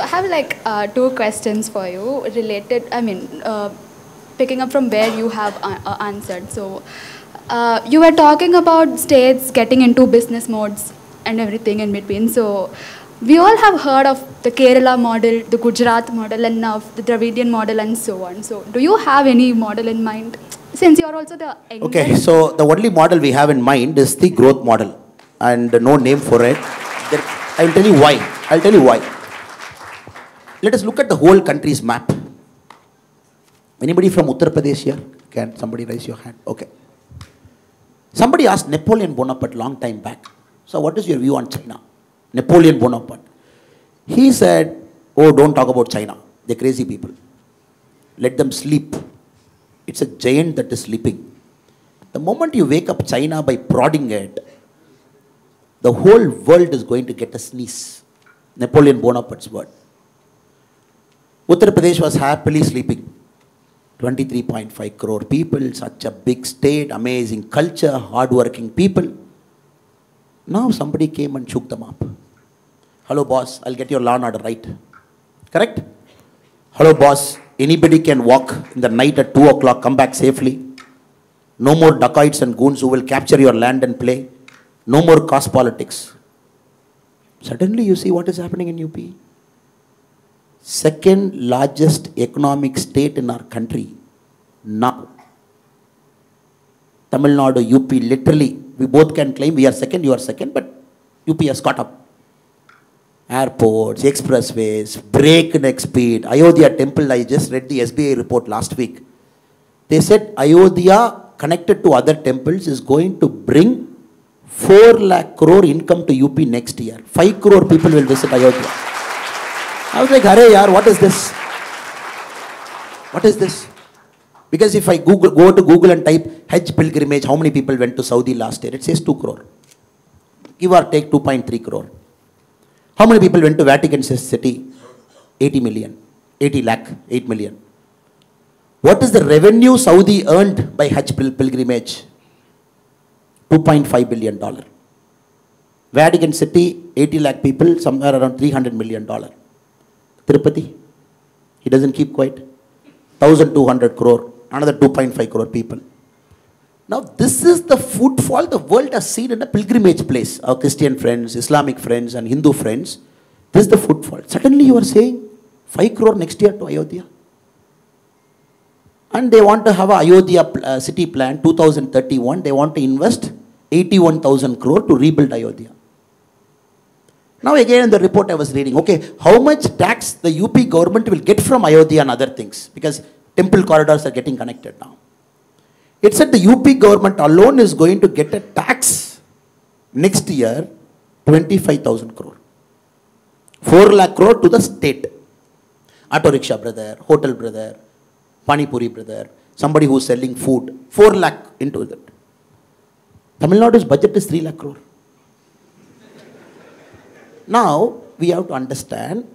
So I have like two questions for you related, picking up from where you have answered. So you were talking about states getting into business modes and everything in between. So we all have heard of the Kerala model, the Gujarat model, and now the Dravidian model and so on. So do you have any model in mind? Since you are also the youngest. Okay, so the only model we have in mind is the growth model, and no name for it. I will tell you why. I'll tell you why. Let us look at the whole country's map. Anybody from Uttar Pradesh here? Can somebody raise your hand? Okay. Somebody asked Napoleon Bonaparte long time back. So what is your view on China? Napoleon Bonaparte. He said, oh, don't talk about China. They're crazy people. Let them sleep. It's a giant that is sleeping. The moment you wake up China by prodding it, the whole world is going to get a sneeze. Napoleon Bonaparte's word. Uttar Pradesh was happily sleeping. 23.5 crore people, such a big state, amazing culture, hard-working people. Now somebody came and shook them up. Hello boss, I'll get your law and order right. Correct? Hello boss, anybody can walk in the night at 2 o'clock, come back safely. No more dacoits and goons who will capture your land and play. No more caste politics. Suddenly you see what is happening in UP. Second largest economic state in our country now. Tamil Nadu, UP, literally, we both can claim we are second, you are second, but UP has caught up. Airports, expressways, breakneck speed. Ayodhya temple, I just read the SBI report last week. They said Ayodhya connected to other temples is going to bring 4 lakh crore income to UP next year. 5 crore people will visit Ayodhya. I was like, Hare yaar, what is this? What is this? Because if I go to Google and type Hajj pilgrimage, how many people went to Saudi last year? It says 2 crore. Give or take 2.3 crore. How many people went to Vatican City? 80 million. 80 lakh, 8 million. What is the revenue Saudi earned by Hajj pilgrimage? $2.5 billion. Vatican City, 80 lakh people, somewhere around $300 million. Tirupati, he doesn't keep quiet. 1,200 crore, another 2.5 crore people. Now this is the footfall the world has seen in a pilgrimage place. Our Christian friends, Islamic friends and Hindu friends, this is the footfall. Suddenly you are saying 5 crore next year to Ayodhya. And they want to have a Ayodhya city plan, 2031, they want to invest 81,000 crore to rebuild Ayodhya. Now again in the report I was reading, okay, how much tax the UP government will get from Ayodhya and other things, because temple corridors are getting connected now. It said the UP government alone is going to get a tax next year, 25,000 crore. 4 lakh crore to the state. Auto rickshaw brother, hotel brother, Pani Puri brother, somebody who is selling food, 4 lakh into that. Tamil Nadu's budget is 3 lakh crore. Now, we have to understand,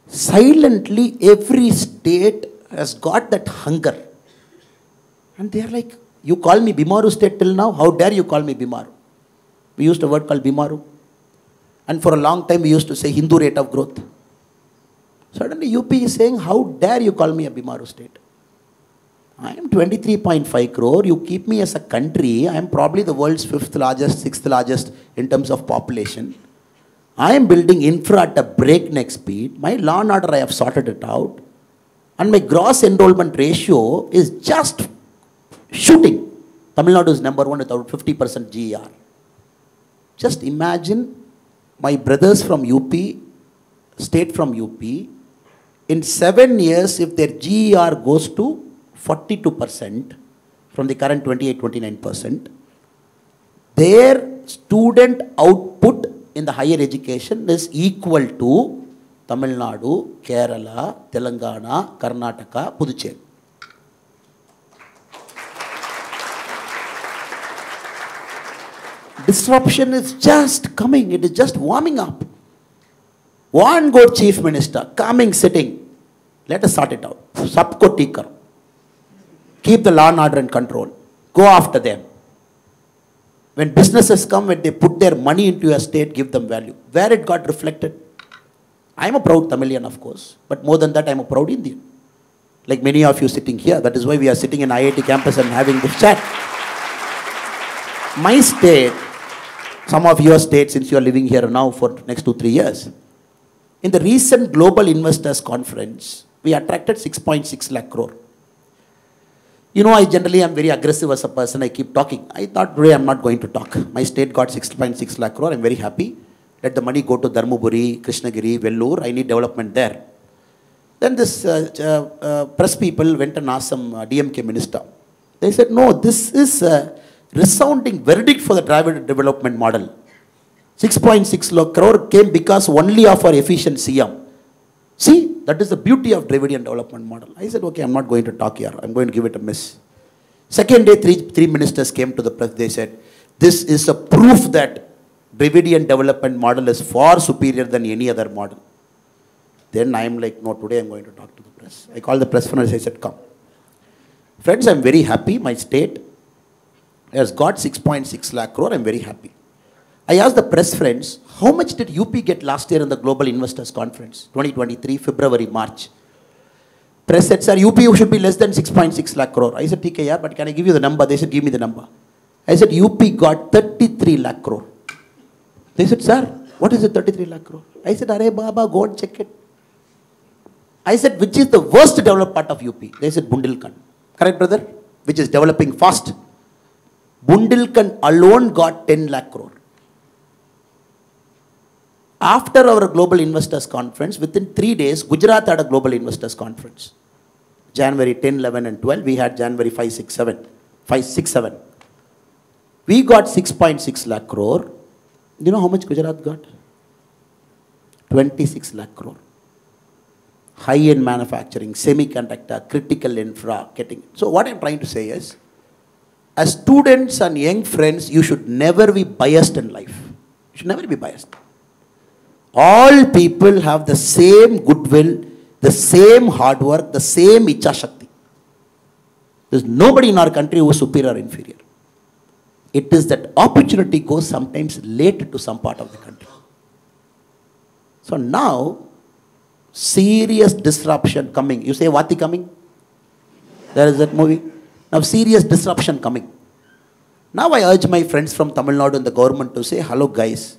silently every state has got that hunger. And they are like, you call me Bimaru state till now? How dare you call me Bimaru? We used a word called Bimaru. And for a long time we used to say Hindu rate of growth. Suddenly UP is saying, how dare you call me a Bimaru state? I am 23.5 crore. You keep me as a country. I am probably the world's 5th largest, 6th largest in terms of population. I am building infra at a breakneck speed. My law and order, I have sorted it out. And my gross enrollment ratio is just shooting. Tamil Nadu is number 1 with about 50% GER. Just imagine my brothers from UP, state from UP, in 7 years, if their GER goes to 42% from the current 28-29%, their student output in the higher education is equal to Tamil Nadu, Kerala, Telangana, Karnataka, Puducherry. Disruption is just coming, it is just warming up. One good chief minister, coming, sitting, let us sort it out. Sabko theek karo. Keep the law and order in control. Go after them. When businesses come, when they put their money into your state, give them value. Where it got reflected? I'm a proud Tamilian, of course, but more than that, I'm a proud Indian. Like many of you sitting here, that is why we are sitting in IIT campus and having this chat. My state, some of your states, since you are living here now for next 2-3 years, in the recent Global Investors Conference, we attracted 6.6 lakh crore. You know, I generally am very aggressive as a person. I keep talking. I thought today I'm not going to talk. My state got 6.6 lakh crore. I'm very happy. Let the money go to Dharmaburi, Krishnagiri, Vellore. I need development there. Then this press people went and asked some DMK minister. They said, no, this is a resounding verdict for the Dravid development model. 6.6 lakh crore came because only of our efficient CM. See, that is the beauty of Dravidian development model. I said, okay, I'm not going to talk here. I'm going to give it a miss. Second day, three ministers came to the press. They said, this is a proof that Dravidian development model is far superior than any other model. Then I'm like, no, today I'm going to talk to the press. I called the press friends. I said, come. Friends, I'm very happy. My state has got 6.6 lakh crore. I'm very happy. I asked the press friends, how much did UP get last year in the Global Investors Conference, 2023, February, March? Press said, sir, UP should be less than 6.6 lakh crore. I said, TKR, but can I give you the number? They said, give me the number. I said, UP got 33 lakh crore. They said, sir, what is it, 33 lakh crore? I said, Arey Baba, go and check it. I said, which is the worst developed part of UP? They said, Bundelkhand. Correct, brother? Which is developing fast. Bundelkhand alone got 10 lakh crore. After our Global Investors Conference, within 3 days, Gujarat had a Global Investors Conference. January 10, 11 and 12, we had January 5, 6, 7. We got 6.6 lakh crore. You know how much Gujarat got? 26 lakh crore. High-end manufacturing, semiconductor, critical infra, getting. So what I'm trying to say is, as students and young friends, you should never be biased in life. You should never be biased. All people have the same goodwill, the same hard work, the same Icha Shakti. There's nobody in our country who is superior or inferior. It is that opportunity goes sometimes late to some part of the country. So now, serious disruption coming. You say, Vati coming? There is that movie. Now, serious disruption coming. Now I urge my friends from Tamil Nadu and the government to say, hello guys.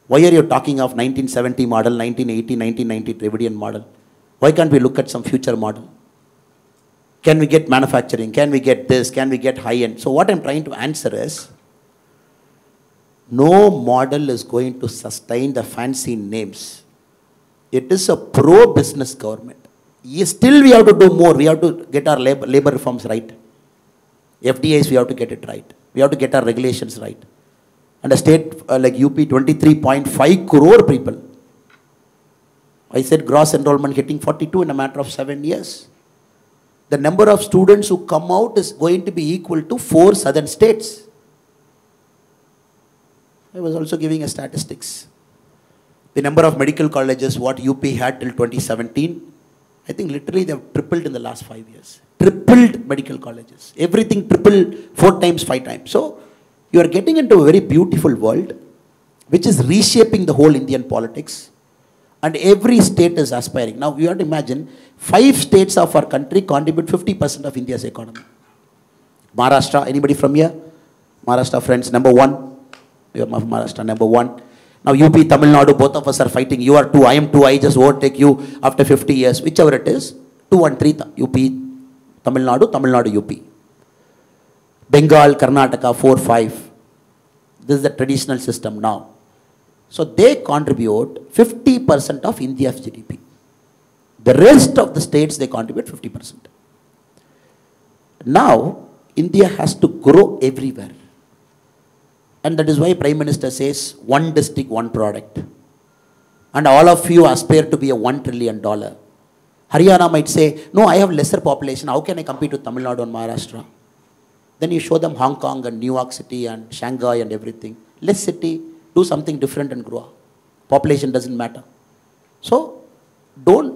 Why are you talking of 1970 model, 1980, 1990 Dravidian model? Why can't we look at some future model? Can we get manufacturing? Can we get this? Can we get high-end? So what I'm trying to answer is, no model is going to sustain the fancy names. It is a pro-business government. Yes, still we have to do more. We have to get our labor reforms right. FDIs, we have to get it right. We have to get our regulations right. And a state like UP, 23.5 crore people. I said gross enrollment hitting 42 in a matter of 7 years. The number of students who come out is going to be equal to 4 southern states. I was also giving a statistics. The number of medical colleges what UP had till 2017, I think literally they have tripled in the last 5 years. Tripled medical colleges. Everything tripled 4 times, 5 times. So, you are getting into a very beautiful world which is reshaping the whole Indian politics, and every state is aspiring. Now you have to imagine 5 states of our country contribute 50% of India's economy. Maharashtra, anybody from here? Maharashtra friends, number 1. You are from Maharashtra, number 1. Now UP, Tamil Nadu, both of us are fighting. You are 2, I am 2, I just overtake you after 50 years. Whichever it is, 2 and 3, UP, Tamil Nadu, UP. Bengal, Karnataka, 4, 5. This is the traditional system now. So they contribute 50% of India's GDP. The rest of the states, they contribute 50%. Now, India has to grow everywhere. And that is why Prime Minister says, one district, one product. And all of you aspire to be a $1 trillion. Haryana might say, no, I have lesser population. How can I compete with Tamil Nadu and Maharashtra? Then you show them Hong Kong and New York City and Shanghai and everything. Less city, do something different and grow. Population doesn't matter. So,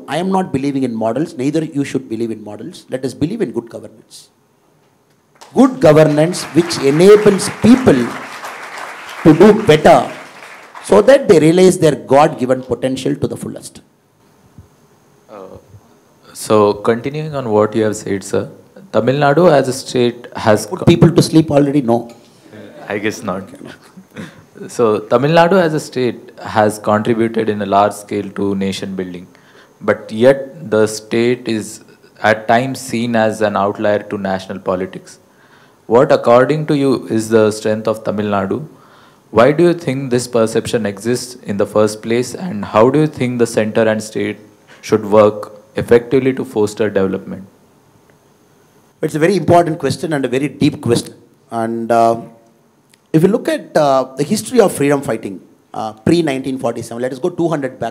I am not believing in models, neither you should believe in models. Let us believe in good governance. Good governance which enables people to do better so that they realize their God-given potential to the fullest. Uh, so, continuing on what you have said, sir, Tamil Nadu as a state has. Put people to sleep already? No. I guess not. So, Tamil Nadu as a state has contributed in a large scale to nation building, but yet the state is at times seen as an outlier to national politics. What, according to you, is the strength of Tamil Nadu? Why do you think this perception exists in the first place, and how do you think the center and state should work effectively to foster development? It's a very important question and a very deep question. And if you look at the history of freedom fighting, pre-1947, let us go 200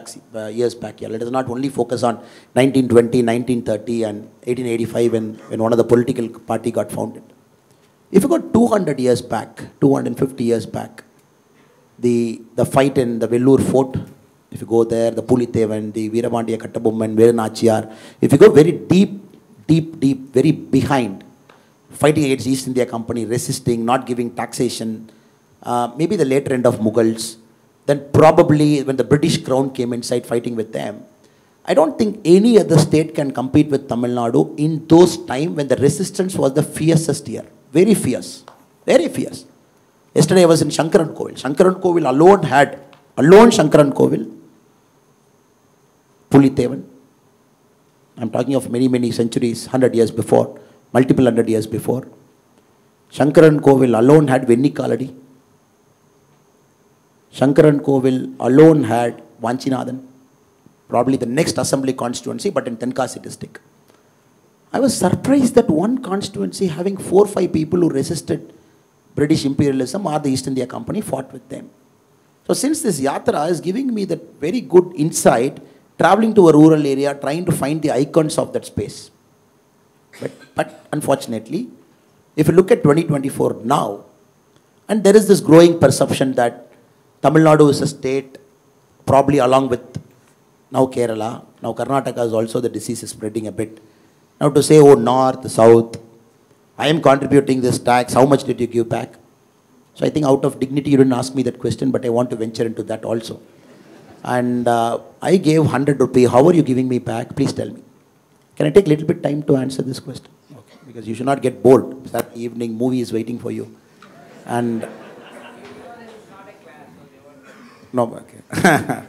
years back here. Let us not only focus on 1920, 1930 and 1885 when one of the political party got founded. If you go 200 years back, 250 years back, the fight in the Vellore fort, if you go there, the Pulitevan, the Veerapandiya Kattabomman, Veeranachiyar, if you go very deep, very behind, fighting against East India Company, resisting, not giving taxation, maybe the later end of Mughals, then probably when the British crown came inside fighting with them, I don't think any other state can compete with Tamil Nadu in those times when the resistance was the fiercest here. Very fierce. Very fierce. Yesterday I was in Shankaran Kovil. Shankaran Kovil alone Shankaran Kovil, Pulitevan. I'm talking of many centuries, 100 years before, multiple 100 years before. Shankaran Kovil alone had Vennikaladi. Shankaran Kovil alone had Vanchinathan, probably the next assembly constituency, but in Tenkasi district. I was surprised that one constituency having 4 or 5 people who resisted British imperialism or the East India Company fought with them. So since this yatra is giving me that very good insight, traveling to a rural area, trying to find the icons of that space. But unfortunately, if you look at 2024 now, and there is this growing perception that Tamil Nadu is a state, probably along with now Kerala, now Karnataka is also, the disease is spreading a bit. Now to say, oh, north, south, I am contributing this tax, how much did you give back? So I think out of dignity you didn't ask me that question, but I want to venture into that also. And I gave 100 rupees, how are you giving me back? Please tell me. Can I take a little bit time to answer this question? Okay. Because you should not get bored. That evening movie is waiting for you. And no, okay.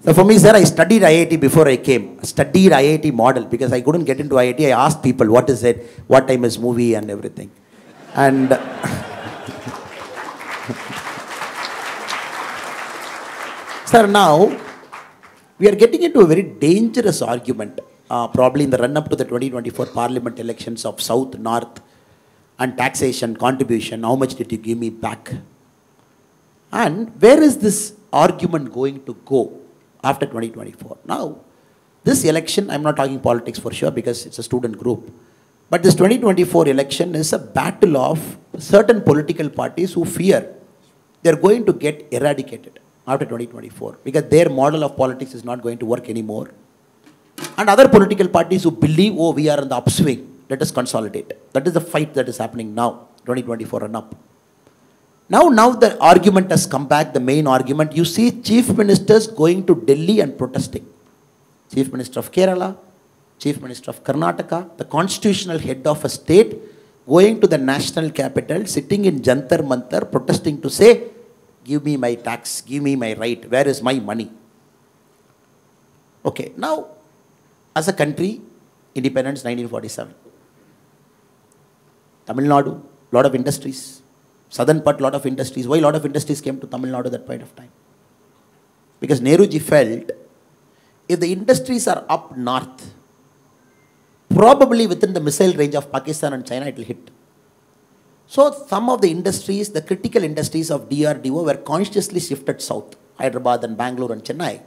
So for me, sir, I studied IIT before I came. Studied IIT model because I couldn't get into IIT. I asked people, what is it? What time is movie and everything. And sir, now we are getting into a very dangerous argument, probably in the run-up to the 2024 Parliament elections of South, North, and taxation, contribution, how much did you give me back? And where is this argument going to go after 2024? Now, this election, I'm not talking politics for sure because it's a student group, but this 2024 election is a battle of certain political parties who fear they're going to get eradicated after 2024 because their model of politics is not going to work anymore. And other political parties who believe, oh, we are in the upswing, let us consolidate. That is the fight that is happening now, 2024 and up. Now the argument has come back, the main argument. You see chief ministers going to Delhi and protesting. Chief Minister of Kerala, Chief Minister of Karnataka, the constitutional head of a state going to the national capital, sitting in Jantar Mantar, protesting to say, give me my tax, give me my right, where is my money? Okay, now, as a country, independence 1947. Tamil Nadu, lot of industries. Southern part, lot of industries. Why lot of industries came to Tamil Nadu at that point of time? Because Nehruji felt, if the industries are up north, probably within the missile range of Pakistan and China, it will hit. So some of the industries, the critical industries of DRDO were consciously shifted south, Hyderabad and Bangalore and Chennai,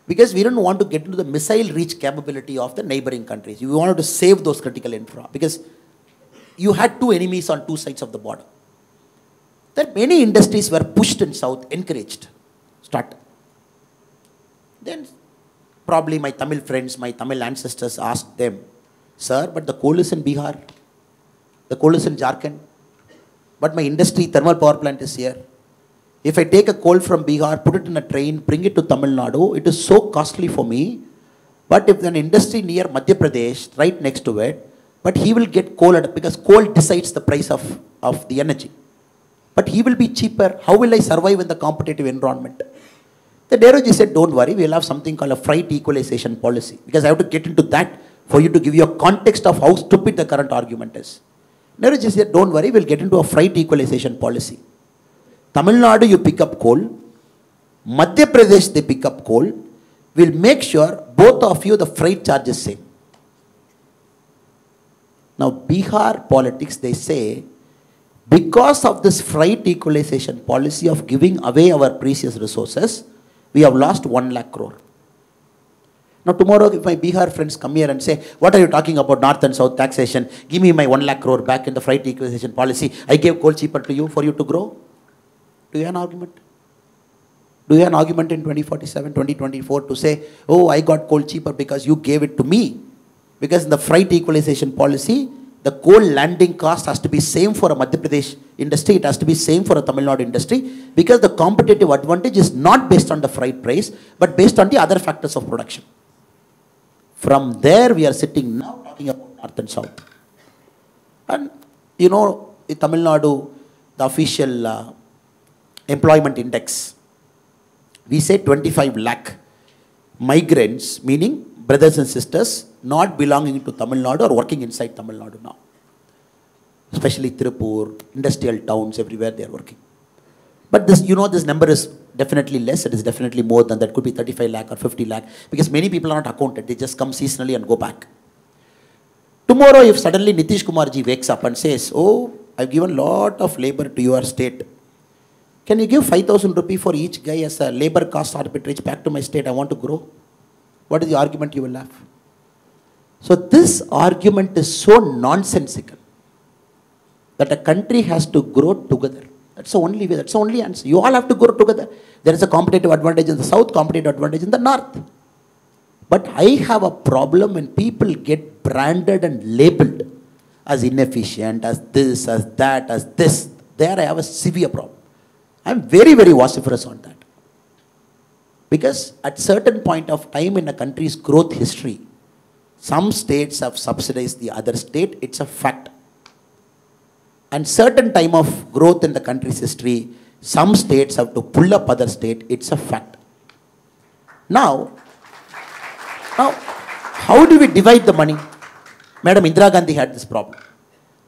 because we didn't want to get into the missile reach capability of the neighboring countries. We wanted to save those critical infra because you had two enemies on two sides of the border. That many industries were pushed in south, encouraged, start. Then probably my Tamil friends, my Tamil ancestors asked them, sir, but the coal is in Bihar, the coal is in Jharkhand, but my industry, thermal power plant is here. If I take a coal from Bihar, put it in a train, bring it to Tamil Nadu, it is so costly for me. But if an industry near Madhya Pradesh, right next to it, but he will get coal because coal decides the price of the energy. But he will be cheaper. How will I survive in the competitive environment? The Nehruji said, don't worry, we'll have something called a freight equalization policy. Because I have to get into that for you to give you a context of how stupid the current argument is. Nehruji said, don't worry, we'll get into a freight equalization policy. Tamil Nadu, you pick up coal. Madhya Pradesh, they pick up coal. We'll make sure both of you, the freight charge is same. Now, Bihar politics, they say, because of this freight equalization policy of giving away our precious resources, we have lost 1 lakh crore. Now, tomorrow, if my Bihar friends come here and say, what are you talking about North and South taxation? Give me my 1 lakh crore back in the freight equalization policy. I gave coal cheaper to you for you to grow. Do you have an argument? Do you have an argument in 2047, 2024 to say, oh, I got coal cheaper because you gave it to me? Because in the freight equalization policy, the coal landing cost has to be same for a Madhya Pradesh industry, it has to be same for a Tamil Nadu industry, because the competitive advantage is not based on the freight price, but based on the other factors of production. From there, we are sitting now talking about North and South. And you know, in Tamil Nadu, the official employment index, we say 25 lakh migrants, meaning brothers and sisters not belonging to Tamil Nadu or working inside Tamil Nadu now. Especially Tirupur, industrial towns, everywhere they are working. But this, you know, this number is definitely less. It is definitely more than that. Could be 35 lakh or 50 lakh because many people are not accounted. They just come seasonally and go back. Tomorrow, if suddenly Nitish Kumarji wakes up and says, oh, I've given a lot of labor to your state. Can you give 5,000 rupees for each guy as a labor cost arbitrage back to my state? I want to grow. What is the argument you will have? So this argument is so nonsensical that a country has to grow together. That's the only way. That's the only answer. You all have to grow together. There is a competitive advantage in the south, competitive advantage in the north. But I have a problem when people get branded and labeled as inefficient, as this, as that, as this. There I have a severe problem. I'm very, very vociferous on that. Because at certain point of time in a country's growth history, some states have subsidized the other state. It's a fact. And certain time of growth in the country's history, some states have to pull up other state. It's a fact. Now, how do we divide the money? Madam Indira Gandhi had this problem.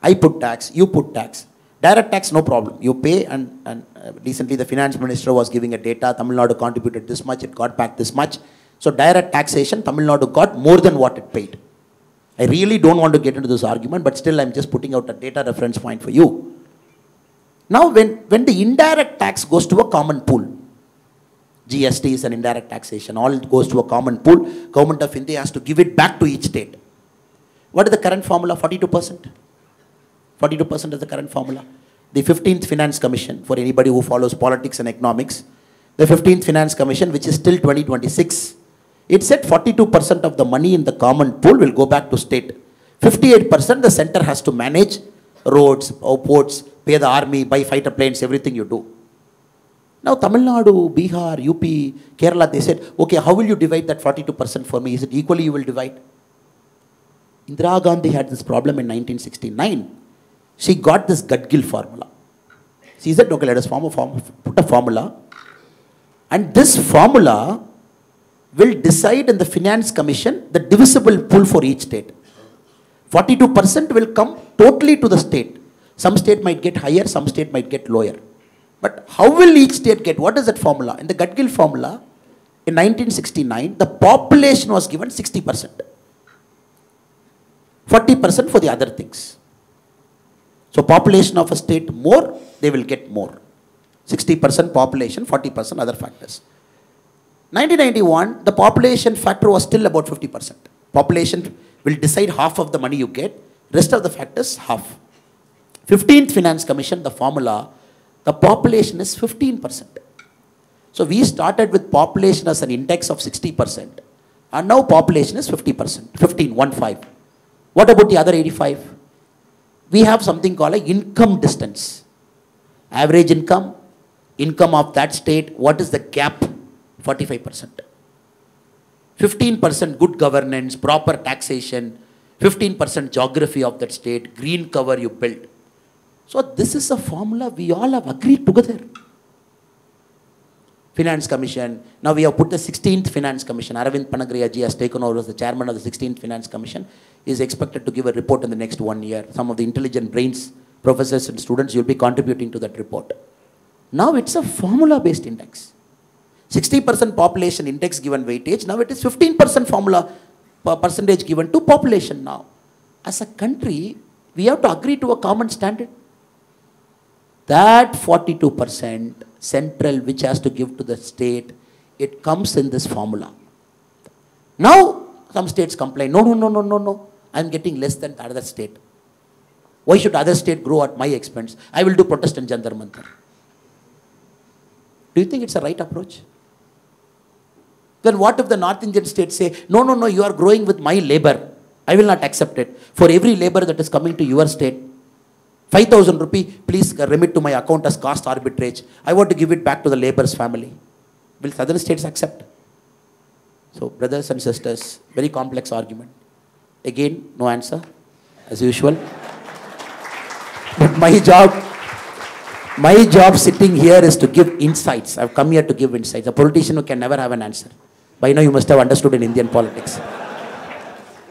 I put tax, you put tax. Direct tax, no problem. You pay and recently the finance minister was giving a data. Tamil Nadu contributed this much, it got back this much. So direct taxation, Tamil Nadu got more than what it paid. I really don't want to get into this argument, but still I'm just putting out a data reference point for you. Now when the indirect tax goes to a common pool, GST is an indirect taxation, all it goes to a common pool, Government of India has to give it back to each state. What is the current formula? 42%. 42% is the current formula. The 15th Finance Commission, for anybody who follows politics and economics, the 15th Finance Commission, which is till 2026, it said 42% of the money in the common pool will go back to state. 58% the center has to manage roads, ports, pay the army, buy fighter planes, everything you do. Now Tamil Nadu, Bihar, UP, Kerala, they said, okay, how will you divide that 42% for me? Is it equally you will divide? Indira Gandhi had this problem in 1969. She got this Gadgil formula. She said, okay, let us put a formula. And this formula will decide in the Finance Commission the divisible pool for each state. 42% will come totally to the state. Some state might get higher, some state might get lower. But how will each state get? What is that formula? In the Gadgil formula, in 1969, the population was given 60%. 40% for the other things. So population of a state more, they will get more. 60% population, 40% other factors. 1991, the population factor was still about 50%. Population will decide half of the money you get, rest of the factors half. 15th Finance Commission, the formula, the population is 15%. So we started with population as an index of 60%, and now population is 50%, 15. What about the other 85? We have something called a income distance. Average income, income of that state, what is the gap? 45%. 15% good governance, proper taxation, 15% geography of that state, green cover you build. So this is a formula we all have agreed together. Finance Commission. Now we have put the 16th Finance Commission. Aravind Panagriya ji has taken over as the chairman of the 16th Finance Commission. He is expected to give a report in the next 1 year. Some of the intelligent brains, professors and students, will be contributing to that report. Now it's a formula-based index. 60% population index given weightage. Now it is 15% formula percentage given to population now. As a country, we have to agree to a common standard. That 42% central which has to give to the state, it comes in this formula. Now some states complain, no, I am getting less than the other state. Why should other state grow at my expense? I will do protest in Jantar Mantar. Do you think it's a right approach? Then what if the North Indian states say, no, you are growing with my labor. I will not accept it. For every labor that is coming to your state, 5,000 rupee, please remit to my account as cost arbitrage. I want to give it back to the labor's family. Will southern states accept? So, brothers and sisters, very complex argument. Again, no answer, as usual. But my job sitting here is to give insights. I've come here to give insights. A politician who can never have an answer. By now you must have understood in Indian politics.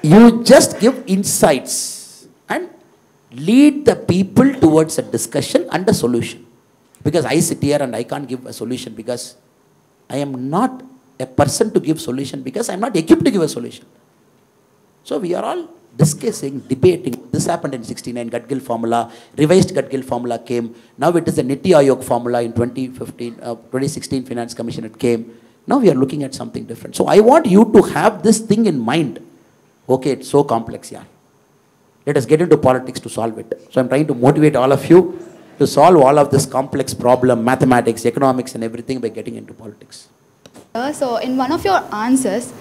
You just give insights and lead the people towards a discussion and a solution. Because I sit here and I can't give a solution because I am not a person to give solution because I am not equipped to give a solution. So we are all discussing, debating. This happened in 69, Gadgil formula, revised Gadgil formula came. Now it is the Niti Aayog formula in 2016 Finance Commission it came. Now we are looking at something different. So I want you to have this thing in mind. Okay, it's so complex, yeah. Let us get into politics to solve it. So I'm trying to motivate all of you to solve all of this complex problem, mathematics, economics and everything by getting into politics. So in one of your answers,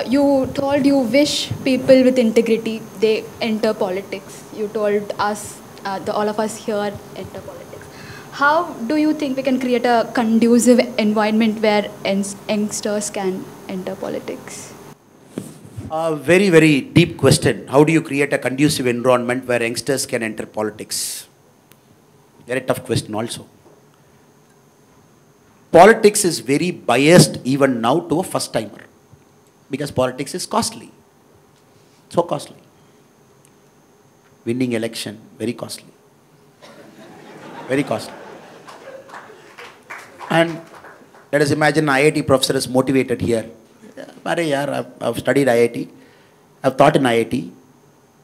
you told you wish people with integrity, they enter politics. You told us, all of us here, enter politics. How do you think we can create a conducive environment where youngsters can enter politics? Very, very deep question. How do you create a conducive environment where youngsters can enter politics? Very tough question also. Politics is very biased even now to a first timer. Because politics is costly. So costly. Winning election, very costly. Very costly. And let us imagine an IIT professor is motivated here. I've studied IIT. I've taught in IIT.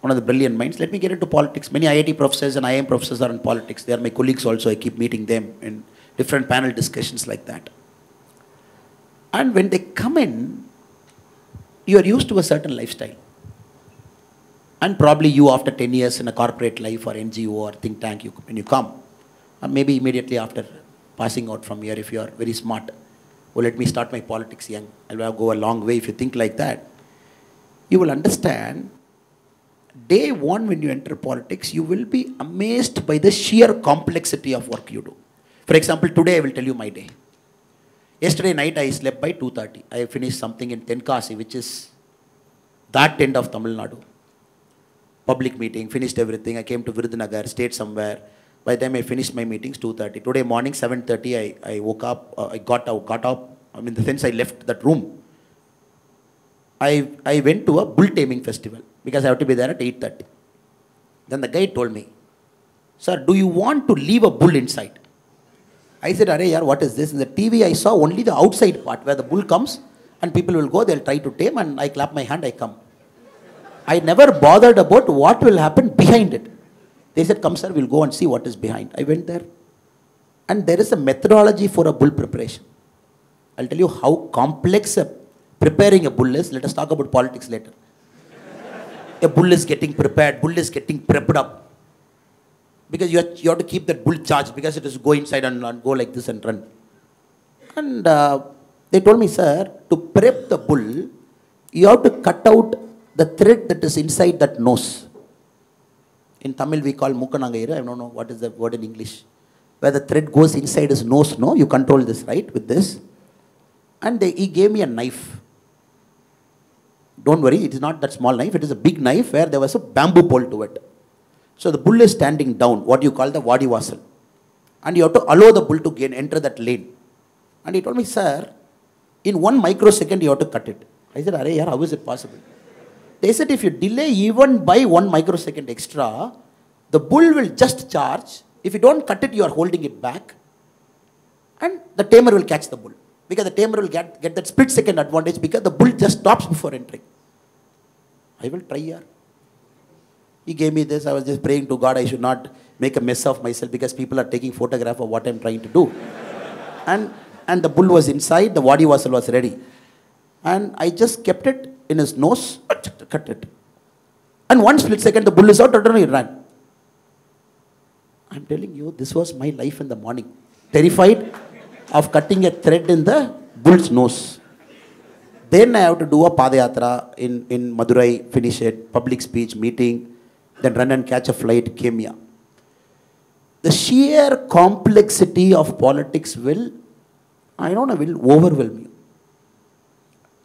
One of the brilliant minds. Let me get into politics. Many IIT professors and IIM professors are in politics. They are my colleagues also. I keep meeting them in different panel discussions like that. And when they come in, you are used to a certain lifestyle. And probably you after 10 years in a corporate life or NGO or think tank, when you come, maybe immediately after passing out from here, if you are very smart, well, let me start my politics young. I'll go a long way. If you think like that, you will understand, day one when you enter politics, you will be amazed by the sheer complexity of work you do. For example, today I will tell you my day. Yesterday night I slept by 2:30. I finished something in Tenkasi, which is that end of Tamil Nadu. Public meeting, finished everything. I came to Virudhunagar, stayed somewhere. By the time I finished my meetings, 2:30. Today morning, 7:30, I woke up, I got up, in the sense I left that room. I went to a bull taming festival because I have to be there at 8:30. Then the guy told me, sir, do you want to leave a bull inside? I said, Arey yaar, what is this? In the TV I saw only the outside part where the bull comes and people will go, they'll try to tame and I clap my hand, I come. I never bothered about what will happen behind it. They said, come sir, we'll go and see what is behind. I went there and there is a methodology for a bull preparation. I'll tell you how complex preparing a bull is. Let us talk about politics later. A bull is getting prepared, bull is getting prepped up. Because you have to keep that bull charged because it is go inside and go like this and run. And they told me, sir, to prep the bull, you have to cut out the thread that is inside that nose. In Tamil we call Mukanangaira, I don't know what is the word in English. Where the thread goes inside his nose, no? You control this, right, with this. And he gave me a knife. don't worry, it is not that small knife, it is a big knife where there was a bamboo pole to it. So the bull is standing down, what you call the vadivasal. And you have to allow the bull to enter that lane. And he told me, sir, in 1 microsecond you have to cut it. I said, Arey, yaar, how is it possible? They said, if you delay even by 1 microsecond extra, the bull will just charge. If you don't cut it, you are holding it back. And the tamer will catch the bull. Because the tamer will get that split second advantage because the bull just stops before entering. I will try here. He gave me this. I was just praying to God I should not make a mess of myself because people are taking photograph of what I'm trying to do. And the bull was inside, the vadivasal was ready. And I just kept it in his nose, cut it. And 1 split second, the bull is out, he ran. I'm telling you, this was my life in the morning. Terrified of cutting a thread in the bull's nose. Then I have to do a padayatra in Madurai, finish it, public speech, meeting, then run and catch a flight, came here. The sheer complexity of politics will overwhelm you.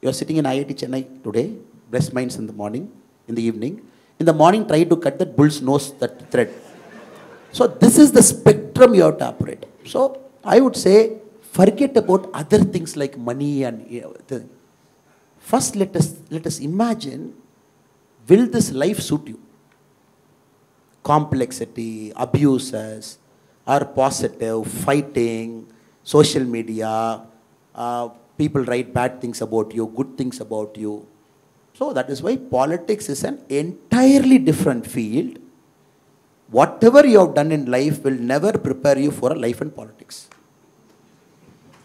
You are sitting in IIT Chennai today, breast minds in the morning, in the evening. In the morning, try to cut that bull's nose, that thread. So this is the spectrum you have to operate. So I would say, forget about other things like money and first let us imagine, will this life suit you? Complexity, abuses, or positive, fighting, social media, people write bad things about you, good things about you. So that is why politics is an entirely different field. Whatever you have done in life will never prepare you for a life in politics.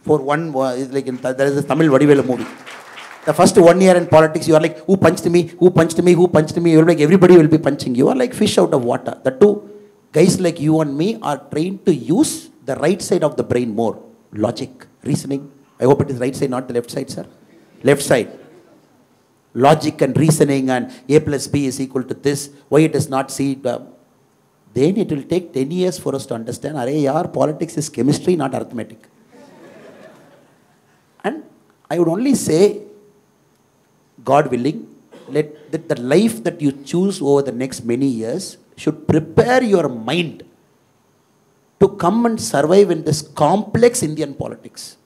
For one, like there is a Tamil Vadivelu movie. The first 1 year in politics, you are like, who punched me, who punched me, who punched me? You are like, everybody will be punching. You are like fish out of water. The two guys like you and me are trained to use the right side of the brain more. Logic, reasoning. I hope it is right side, not the left side, sir. Left side. Logic and reasoning and A plus B is equal to this. Why it is not C? Then it will take 10 years for us to understand, Arey yaar, politics is chemistry, not arithmetic. And I would only say, God willing, let the life that you choose over the next many years should prepare your mind to come and survive in this complex Indian politics.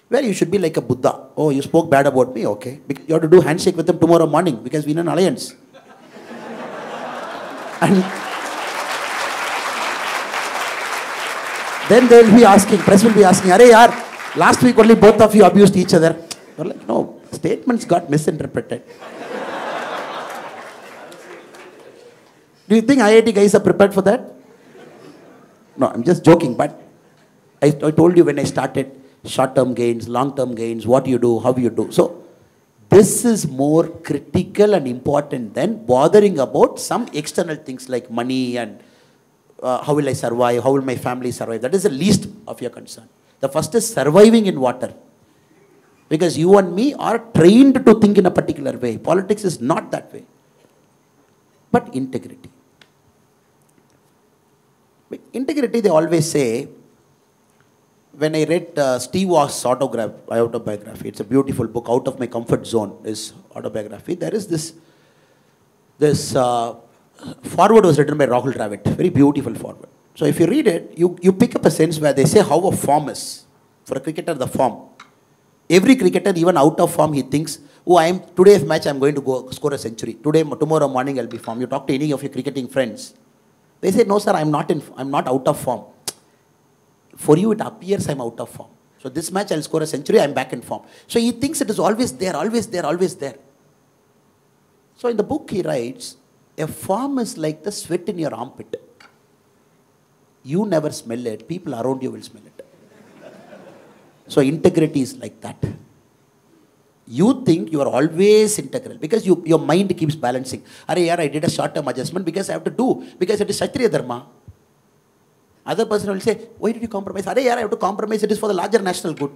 Where you should be like a Buddha. Oh, you spoke bad about me? Okay. You have to do handshake with them tomorrow morning because we're in an alliance. And then they will be asking, press will be asking, Arey yaar, last week only both of you abused each other. You're like, no, statements got misinterpreted. Do you think IIT guys are prepared for that? No, I'm just joking, but I told you when I started, short-term gains, long-term gains, what you do, how you do. So, this is more critical and important than bothering about some external things like money and how will I survive, how will my family survive. That is the least of your concern. The first is surviving in water. Because you and me are trained to think in a particular way. Politics is not that way. But integrity. With integrity, they always say, when I read Steve Walsh's autobiography, it's a beautiful book, Out of My Comfort Zone, is autobiography. There is this foreword was written by Rahul Dravid, very beautiful foreword. So if you read it, you pick up a sense where they say how a form is. For a cricketer, the form. Every cricketer, even out of form, he thinks, oh, today's match, I'm going to go score a century. Tomorrow morning, I'll be form. You talk to any of your cricketing friends. They say, no, sir, I'm not out of form. For you, it appears I'm out of form. So this match, I'll score a century, I'm back in form. So he thinks it is always there, always there, always there. So in the book, he writes, a form is like the sweat in your armpit. You never smell it, people around you will smell it. So integrity is like that. You think you are always integral because your mind keeps balancing. Arey yaar, I did a short-term adjustment because I have to do, because it is Kshatriya Dharma. Other person will say, why did you compromise? Arey yaar, I have to compromise, it is for the larger national good.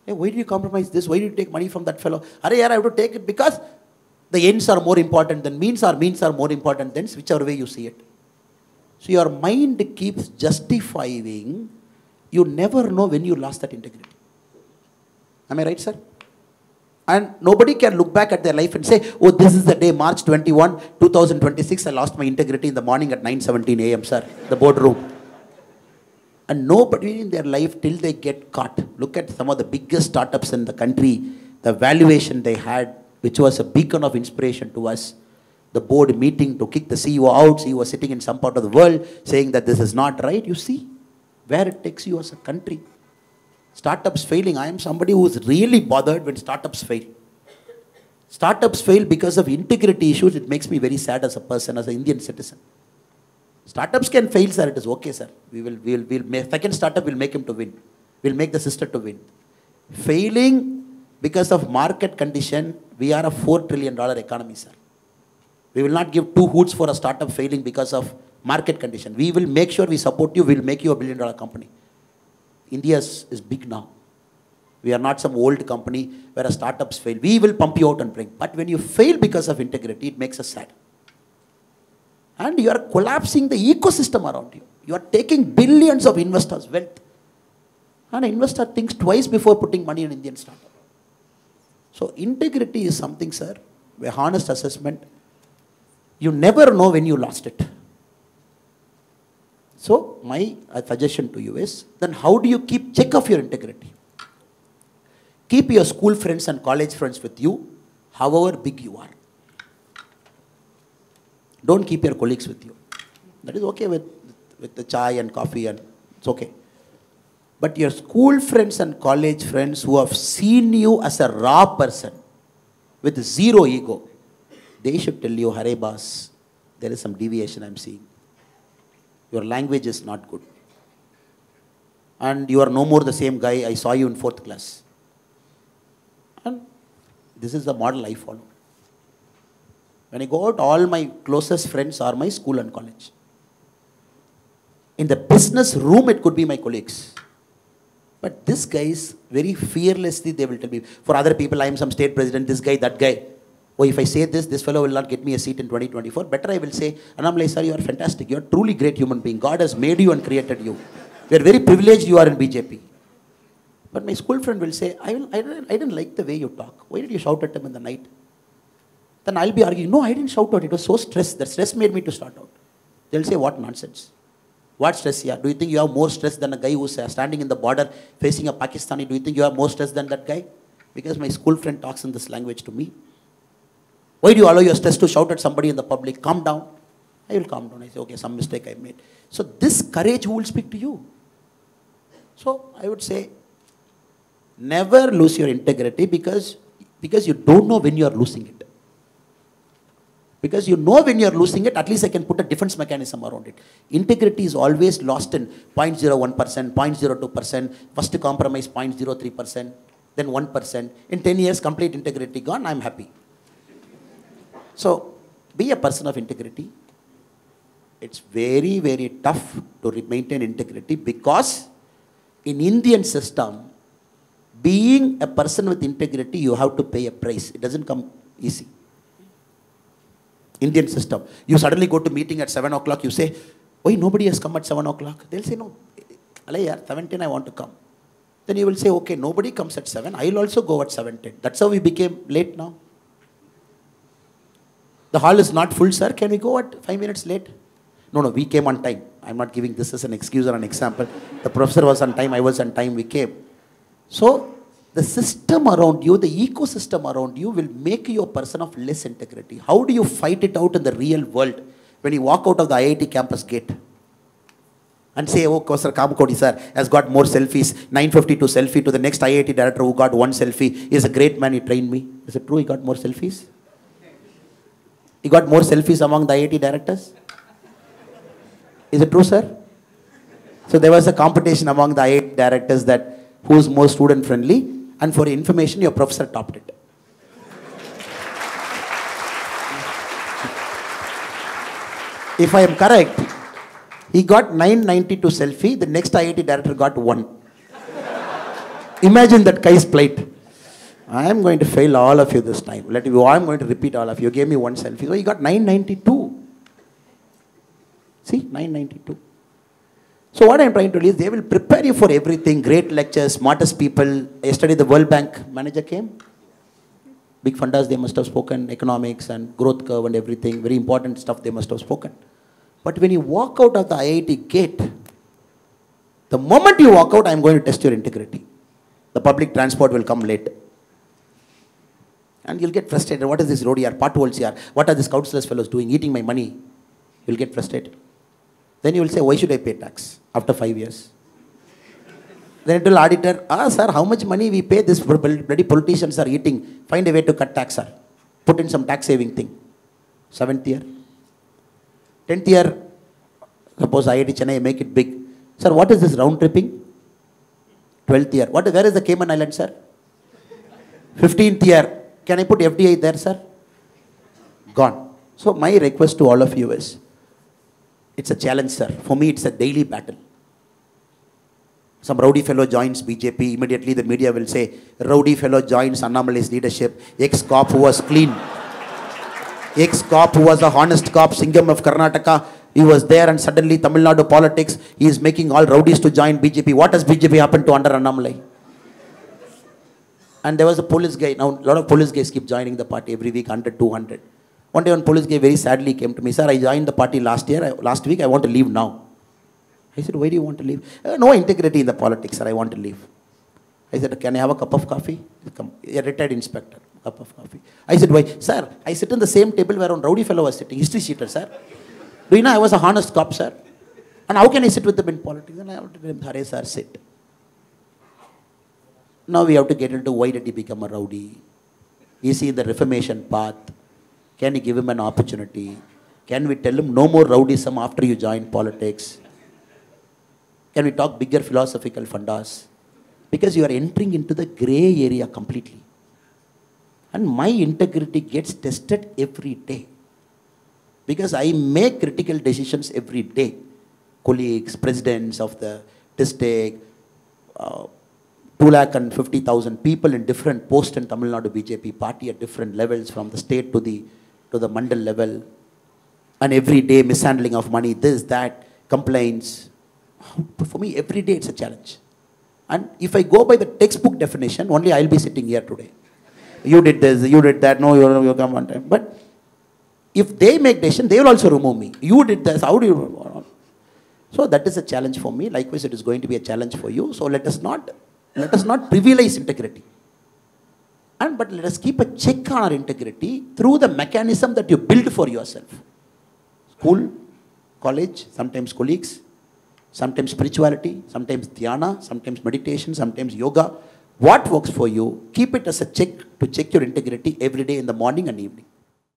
Hey, why did you compromise this? Why did you take money from that fellow? Arey yaar, I have to take it because the ends are more important than means, or means are more important than whichever way you see it. So your mind keeps justifying. You never know when you lost that integrity. Am I right, sir? And nobody can look back at their life and say, oh, this is the day, March 21, 2026, I lost my integrity in the morning at 9:17 a.m., sir, the boardroom. And nobody in their life till they get caught. Look at some of the biggest startups in the country, the valuation they had, which was a beacon of inspiration to us. The board meeting to kick the CEO out, CEO was sitting in some part of the world saying that this is not right. You see where it takes you as a country. Startups failing. I am somebody who is really bothered when startups fail. Startups fail because of integrity issues. It makes me very sad as a person, as an Indian citizen. Startups can fail, sir. It is okay, sir. We'll make, second startup will make him to win. We'll make the sister to win. Failing because of market condition, we are a $4 trillion economy, sir. We will not give two hoots for a startup failing because of market condition. We will make sure we support you. We'll make you a $1 billion company. India is big now. We are not some old company where a startups fail. We will pump you out and bring. But when you fail because of integrity, it makes us sad. And you are collapsing the ecosystem around you. You are taking billions of investors' wealth. And an investor thinks twice before putting money in Indian startup. So integrity is something, sir, a honest assessment. You never know when you lost it. So my suggestion to you is, then how do you keep check of your integrity? Keep your school friends and college friends with you, however big you are. Don't keep your colleagues with you. That is okay with the chai and coffee, and it's okay. But your school friends and college friends who have seen you as a raw person with zero ego, they should tell you, Hare boss, there is some deviation I'm seeing. Your language is not good. And you are no more the same guy I saw you in 4th class. And this is the model I follow. When I go out, all my closest friends are my school and college. In the business room, it could be my colleagues. But this guys, very fearlessly, they will tell me, for other people, I am some state president, this guy, that guy. Oh, if I say this fellow will not get me a seat in 2024. Better I will say, Annamalai sir, you are fantastic. You are truly great human being. God has made you and created you. We are very privileged you are in BJP. But my school friend will say, I didn't like the way you talk. Why did you shout at him in the night? Then I'll be arguing, no, I didn't shout out. It was so stressed. The stress made me to start out. They'll say, what nonsense. What stress here? Do you think you have more stress than a guy who's standing in the border facing a Pakistani? Do you think you have more stress than that guy? Because my school friend talks in this language to me. Why do you allow your stress to shout at somebody in the public? Calm down. I will calm down. I say, okay, some mistake I made. So this courage, who will speak to you? So I would say, never lose your integrity because you don't know when you are losing it. Because you know when you are losing it, at least I can put a defense mechanism around it. Integrity is always lost in 0.01%, 0.02%, first compromise 0.03%, then 1%. In 10 years, complete integrity gone, I'm happy. So, be a person of integrity. It's very, very tough to maintain integrity because in Indian system, being a person with integrity, you have to pay a price. It doesn't come easy. Indian system. You suddenly go to meeting at 7 o'clock, you say, why nobody has come at 7 o'clock? They'll say, no, 7:10 I want to come. Then you will say, okay, nobody comes at 7, I'll also go at 7:10. That's how we became late now. The hall is not full, sir. Can we go at 5 minutes late? No, we came on time. I'm not giving this as an excuse or an example. The professor was on time, I was on time, we came. So, the system around you, the ecosystem around you will make you a person of less integrity. How do you fight it out in the real world when you walk out of the IIT campus gate and say, oh, Sir Kamakodi sir has got more selfies, 952 selfie to the next IIT director who got one selfie. He is a great man, he trained me. Is it true he got more selfies? He got more selfies among the IIT directors? Is it true, sir? So there was a competition among the IIT directors that who is more student friendly. And for information, your professor topped it. If I am correct, he got 992 selfie, the next IIT director got 1. Imagine that guy's plate. I am going to fail all of you this time. I am going to repeat all of you. You gave me 1 selfie. So he got 992. See, 992. So what I am trying to do is they will prepare you for everything, great lectures, smartest people. Yesterday the World Bank manager came. Big fundas, they must have spoken economics and growth curve and everything, very important stuff they must have spoken. But when you walk out of the IIT gate, the moment you walk out, I am going to test your integrity. The public transport will come late. And you'll get frustrated. What is this road here? Potholes here. What are these councillors fellows doing? Eating my money. You'll get frustrated. Then you will say, why should I pay tax after 5 years? Then it will auditor, sir, how much money we pay? This bloody politicians are eating. Find a way to cut tax, sir. Put in some tax saving thing. 7th year. 10th year, suppose IIT Chennai, make it big. Sir, what is this round tripping? 12th year. Where is the Cayman Island, sir? 15th year. Can I put FDI there, sir? Gone. So my request to all of you is, it's a challenge, sir. For me, it's a daily battle. Some rowdy fellow joins BJP, immediately the media will say, rowdy fellow joins Annamalai's leadership, ex-cop who was clean, ex-cop who was a honest cop, Singham of Karnataka, he was there and suddenly Tamil Nadu politics, he is making all rowdies to join BJP. What has BJP happened to under Annamalai? And there was a police guy, now a lot of police guys keep joining the party every week, 100, 200. One day one police guy very sadly came to me, sir, I joined the party last week, I want to leave now. I said, why do you want to leave? No integrity in the politics, sir. I want to leave. I said, can I have a cup of coffee? Come, a retired inspector, cup of coffee. I said, why? Sir, I sit in the same table where one rowdy fellow was sitting, history sheeter, sir. Do you know I was a honest cop, sir? And how can I sit with them in politics? And I have to tell him, Hare, sir, sit. Now we have to get into why did he become a rowdy? Is he in the reformation path? Can you give him an opportunity? Can we tell him no more rowdyism after you join politics? Can we talk bigger philosophical fundas? Because you are entering into the grey area completely. And my integrity gets tested every day. Because I make critical decisions every day. Colleagues, presidents of the district, 250,000 people in different posts in Tamil Nadu BJP party at different levels, from the state to the mandal level. And every day mishandling of money, this, that, complaints. For me, every day it's a challenge. And if I go by the textbook definition, only I'll be sitting here today. You did this, you did that, no, you come on time. But if they make decision, they will also remove me. You did this, how do you? So that is a challenge for me. Likewise, it is going to be a challenge for you. So let us not privilege integrity. But let us keep a check on our integrity through the mechanism that you build for yourself. School, college, sometimes colleagues, sometimes spirituality, sometimes dhyana, sometimes meditation, sometimes yoga. What works for you, keep it as a check to check your integrity every day in the morning and evening.